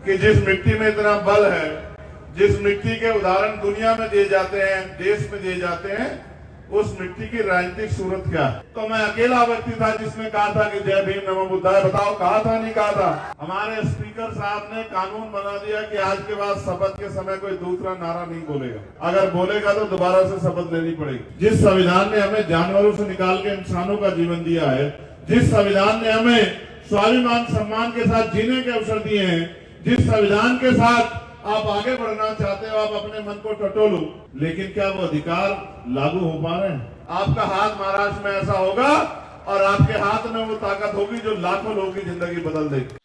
कि जिस मिट्टी में इतना बल है, जिस मिट्टी के उदाहरण दुनिया में दिए जाते हैं, देश में दिए जाते हैं, उस मिट्टी की राजनीतिक सूरत क्या है। तो मैं अकेला व्यक्ति था जिसने कहा था कि जय भीम नमो बुद्धाय। बताओ कहा था नहीं कहा था। हमारे स्पीकर साहब ने कानून बना दिया कि आज के बाद शपथ के समय कोई दूसरा नारा नहीं बोलेगा, अगर बोलेगा तो दोबारा से शपथ लेनी पड़ेगी। जिस संविधान ने हमें जानवरों से निकाल के इंसानों का जीवन दिया है, जिस संविधान ने हमें स्वाभिमान सम्मान के साथ जीने के अवसर दिए हैं, जिस संविधान के साथ आप आगे बढ़ना चाहते हो, आप अपने मन को टटोलो, लेकिन क्या वो अधिकार लागू हो पा रहे हैं? आपका हाथ महाराष्ट्र में ऐसा होगा और आपके हाथ में वो ताकत होगी जो लाखों लोगों की जिंदगी बदल देगी।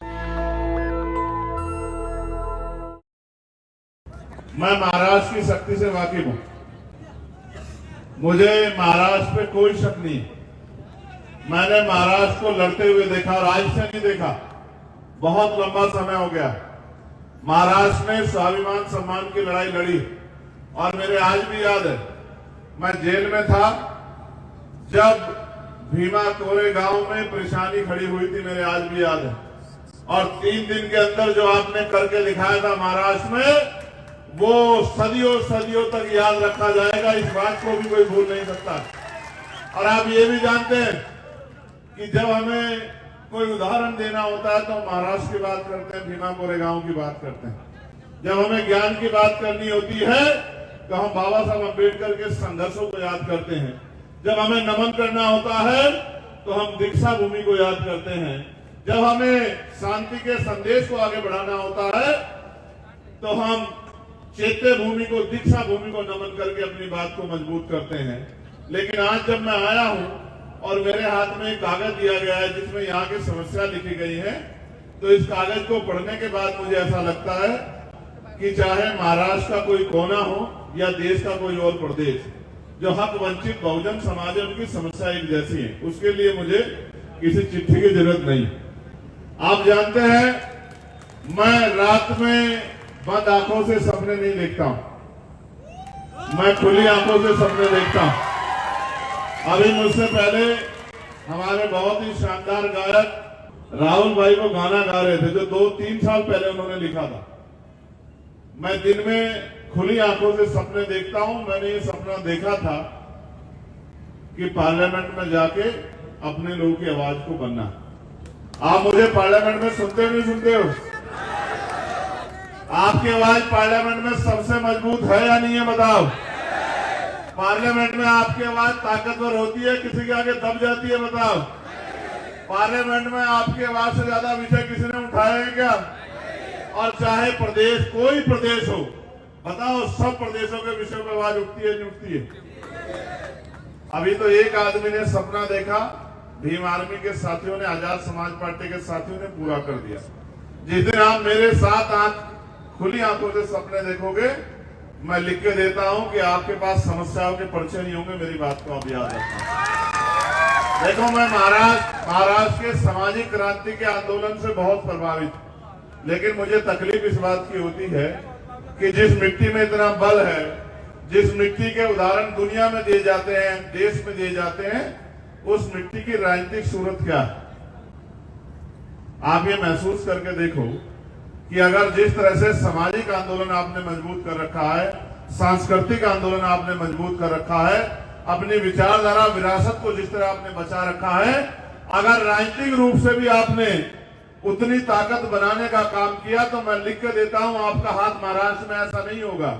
मैं महाराष्ट्र की शक्ति से वाकिफ हूं, मुझे महाराष्ट्र पे कोई शक नहीं। मैंने महाराष्ट्र को लड़ते हुए देखा और आज से नहीं देखा, बहुत लंबा समय हो गया। महाराष्ट्र ने स्वाभिमान सम्मान की लड़ाई लड़ी और मेरे आज भी याद है, मैं जेल में था जब भीमा कोरेगांव में परेशानी खड़ी हुई थी, मेरे आज भी याद है। और 3 दिन के अंदर जो आपने करके दिखाया था महाराष्ट्र में, वो सदियों सदियों तक याद रखा जाएगा, इस बात को भी कोई भूल नहीं सकता। और आप ये भी जानते हैं कि जब हमें कोई उदाहरण देना होता है तो महाराष्ट्र की बात करते हैं, भीमा कोरेगांव की बात करते हैं। जब हमें ज्ञान की बात करनी होती है तो हम बाबा साहब अम्बेडकर के संघर्षों को याद करते हैं। जब हमें नमन करना होता है तो हम दीक्षा भूमि को याद करते हैं। जब हमें शांति के संदेश को आगे बढ़ाना होता है तो हम चैत्य भूमि को, दीक्षा भूमि को नमन करके अपनी बात को मजबूत करते हैं। लेकिन आज जब मैं आया हूं और मेरे हाथ में एक कागज दिया गया है जिसमें यहाँ की समस्या लिखी गई है, तो इस कागज को पढ़ने के बाद मुझे ऐसा लगता है कि चाहे महाराष्ट्र का कोई कोना हो या देश का कोई और प्रदेश, जो हक वंचित बहुजन समाज है उनकी समस्या एक जैसी है, उसके लिए मुझे किसी चिट्ठी की जरूरत नहीं। आप जानते हैं मैं रात में बंद आंखों से सपने नहीं देखता हूं, मैं खुली आंखों से सपने देखता हूं। अभी मुझसे पहले हमारे बहुत ही शानदार गायक राहुल भाई को गाना गा रहे थे जो 2-3 साल पहले उन्होंने लिखा था। मैं दिन में खुली आंखों से सपने देखता हूं। मैंने ये सपना देखा था कि पार्लियामेंट में जाके अपने लोगों की आवाज को बनना। आप मुझे पार्लियामेंट में सुनते नहीं सुनते हो? आपकी आवाज पार्लियामेंट में सबसे मजबूत है या नहीं है बताओ? पार्लियामेंट में आपकी आवाज ताकतवर होती है, किसी के आगे दब जाती है बताओ? पार्लियामेंट में आपकी आवाज से ज्यादा विषय किसी ने उठाया है क्या? और चाहे प्रदेश, कोई प्रदेश हो, बताओ सब प्रदेशों के विषय में आवाज उठती है नहीं उठती है? अभी तो एक आदमी ने सपना देखा, भीम आर्मी के साथियों ने, आजाद समाज पार्टी के साथियों ने पूरा कर दिया। जिस दिन आप मेरे साथ खुली आंखों से सपने देखोगे, मैं लिख के देता हूं कि आपके पास समस्याओं के परिचय नहीं होंगे। मेरी बात को आप याद रखना। देखो, मैं महाराष्ट्र के सामाजिक क्रांति के आंदोलन से बहुत प्रभावित, लेकिन मुझे तकलीफ इस बात की होती है कि जिस मिट्टी में इतना बल है, जिस मिट्टी के उदाहरण दुनिया में दिए जाते हैं, देश में दिए जाते हैं, उस मिट्टी की राजनीतिक सूरत क्या है। आप ये महसूस करके देखो कि अगर जिस तरह से सामाजिक आंदोलन आपने मजबूत कर रखा है, सांस्कृतिक आंदोलन आपने मजबूत कर रखा है, अपनी विचारधारा विरासत को जिस तरह आपने बचा रखा है, अगर राजनीतिक रूप से भी आपने उतनी ताकत बनाने का काम किया तो मैं लिख के देता हूं, आपका हाथ महाराष्ट्र में ऐसा नहीं होगा।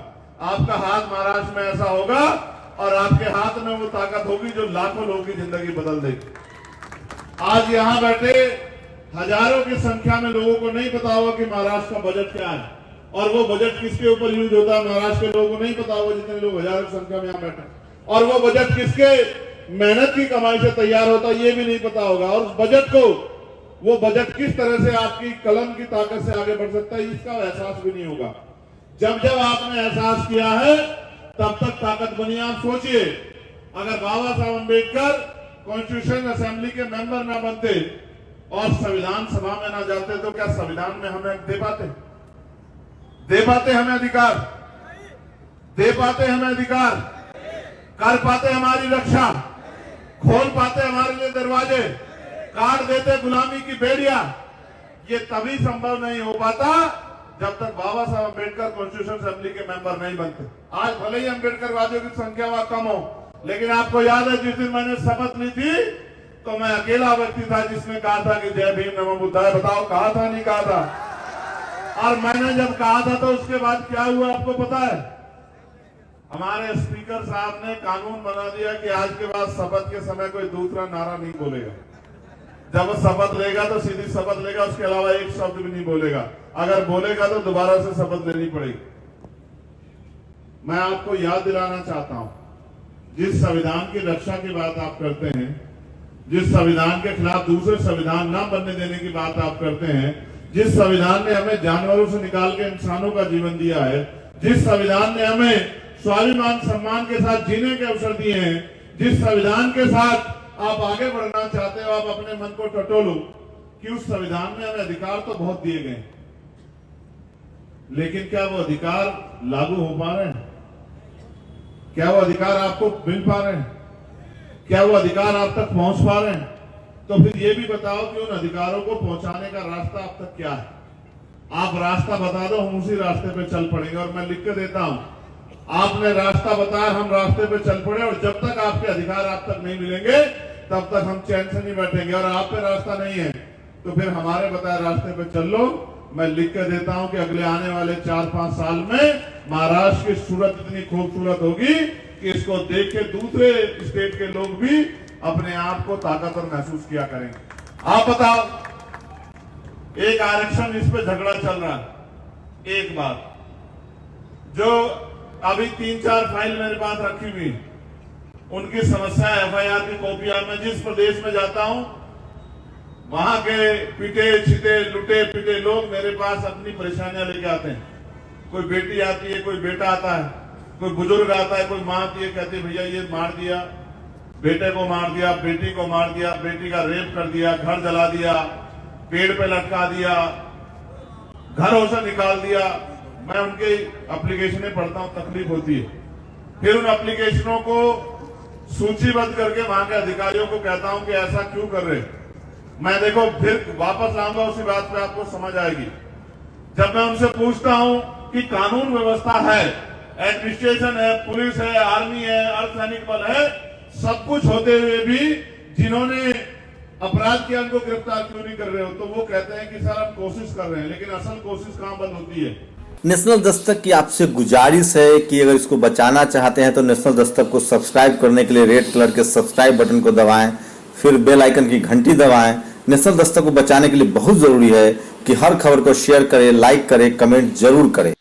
आपका हाथ महाराष्ट्र में ऐसा होगा और आपके हाथ में वो ताकत होगी जो लाखों लोगों की जिंदगी बदल देगी। आज यहां बैठे हजारों की संख्या में लोगों को नहीं पता होगा कि महाराष्ट्र का बजट क्या है और वो बजट किसके ऊपर यूज होता है। महाराष्ट्र के लोगों को नहीं पता होगा, जितने लोग हजारों की संख्या में यहाँ बैठे, और वो बजट किसके मेहनत की कमाई से तैयार होता है ये भी नहीं पता होगा। और उस बजट को, वो बजट किस तरह से आपकी कलम की ताकत से आगे बढ़ सकता है इसका एहसास भी नहीं होगा। जब जब आपने एहसास किया है तब तक ताकत बनी। आप सोचिए, अगर बाबा साहब अम्बेडकर कॉन्स्टिट्यूशन असेंबली के मेंबर ना बनते और संविधान सभा में ना जाते तो क्या संविधान में हमें दे पाते हमें अधिकार, दे पाते हमें अधिकार, कर पाते हमारी रक्षा, खोल पाते हमारे लिए दरवाजे, काट देते गुलामी की बेड़ियां। ये तभी संभव नहीं हो पाता जब तक बाबा साहब अम्बेडकर कॉन्स्टिट्यूशन असेंबली के मेंबर नहीं बनते। आज भले ही अम्बेडकर वादियों की संख्या वहां कम हो, लेकिन आपको याद है जिस दिन मैंने शपथ ली थी तो मैं अकेला व्यक्ति था जिसने कहा था कि जय भीम नमो बुद्धाय। बताओ कहा था नहीं कहा था? और मैंने जब कहा था तो उसके बाद क्या हुआ आपको पता है? हमारे स्पीकर साहब ने कानून बना दिया कि आज के बाद शपथ के समय कोई दूसरा नारा नहीं बोलेगा। जब वो शपथ लेगा तो सीधी शपथ लेगा, उसके अलावा एक शब्द भी नहीं बोलेगा। अगर बोलेगा तो दोबारा से शपथ लेनी पड़ेगी। मैं आपको याद दिलाना चाहता हूं, जिस संविधान की रक्षा की बात आप करते हैं, जिस संविधान के खिलाफ दूसरे संविधान न बनने देने की बात आप करते हैं, जिस संविधान ने हमें जानवरों से निकाल के इंसानों का जीवन दिया है, जिस संविधान ने हमें स्वाभिमान सम्मान के साथ जीने के अवसर दिए हैं, जिस संविधान के साथ आप आगे बढ़ना चाहते हो, आप अपने मन को टटोलो कि उस संविधान में हमें अधिकार तो बहुत दिए गए, लेकिन क्या वो अधिकार लागू हो पा रहे हैं? क्या वो अधिकार आपको मिल पा रहे हैं? क्या वो अधिकार आप तक पहुंच पा रहे हैं? तो फिर ये भी बताओ कि उन अधिकारों को पहुंचाने का रास्ता अब तक क्या है? आप रास्ता बता दो, हम उसी रास्ते पे चल पड़ेंगे। और मैं लिख के देता हूं, आपने रास्ता बताया, हम रास्ते पे चल पड़े, और जब तक आपके अधिकार आप तक नहीं मिलेंगे तब तक हम चैन से नहीं बैठेंगे। और आप पे रास्ता नहीं है तो फिर हमारे बताए रास्ते पे चल लो। मैं लिख के देता हूं कि अगले आने वाले 4-5 साल में महाराष्ट्र की सूरत इतनी खूबसूरत होगी कि इसको देख के दूसरे स्टेट के लोग भी अपने आप को ताकतवर महसूस किया करेंगे। आप बताओ, एक आरक्षण, इस पे झगड़ा चल रहा है। एक बात जो अभी 3-4 फाइल मेरे पास रखी हुई, उनकी समस्या FIR की कॉपियां, मैं जिस प्रदेश में जाता हूं वहां के पिटे छिटे लुटे पिटे लोग मेरे पास अपनी परेशानियां लेके आते हैं। कोई बेटी आती है, कोई बेटा आता है, कोई बुजुर्ग आता है, कोई माँ आती है, कहती है भैया ये मार दिया, बेटे को मार दिया, बेटी को मार दिया, बेटी का रेप कर दिया, घर जला दिया, पेड़ पे लटका दिया, घरों से निकाल दिया। मैं उनके एप्लीकेशनें पढ़ता हूं, तकलीफ होती है। फिर उन एप्लीकेशनों को सूचीबद्ध करके वहां के अधिकारियों को कहता हूं कि ऐसा क्यों कर रहे। मैं देखो फिर वापस लाऊंगा उसी बात पे, आपको समझ आएगी। जब मैं उनसे पूछता हूं कि कानून व्यवस्था है, एडमिनिस्ट्रेशन है, पुलिस है, आर्मी है, अर्धसैनिक बल है, सब कुछ होते हुए भी जिन्होंने अपराध किया उनको गिरफ्तार क्यों नहीं कर रहे हो? तो वो कहते हैं कि सर हम कोशिश कर रहे हैं, लेकिन असल कोशिश कहां बंद होती है? नेशनल दस्तक की आपसे गुजारिश है कि अगर इसको बचाना चाहते हैं तो नेशनल दस्तक को सब्सक्राइब करने के लिए रेड कलर के सब्सक्राइब बटन को दबाएं, फिर बेल आइकन की घंटी दबाएं। नेशनल दस्तक को बचाने के लिए बहुत जरूरी है कि हर खबर को शेयर करें, लाइक करें, कमेंट जरूर करें।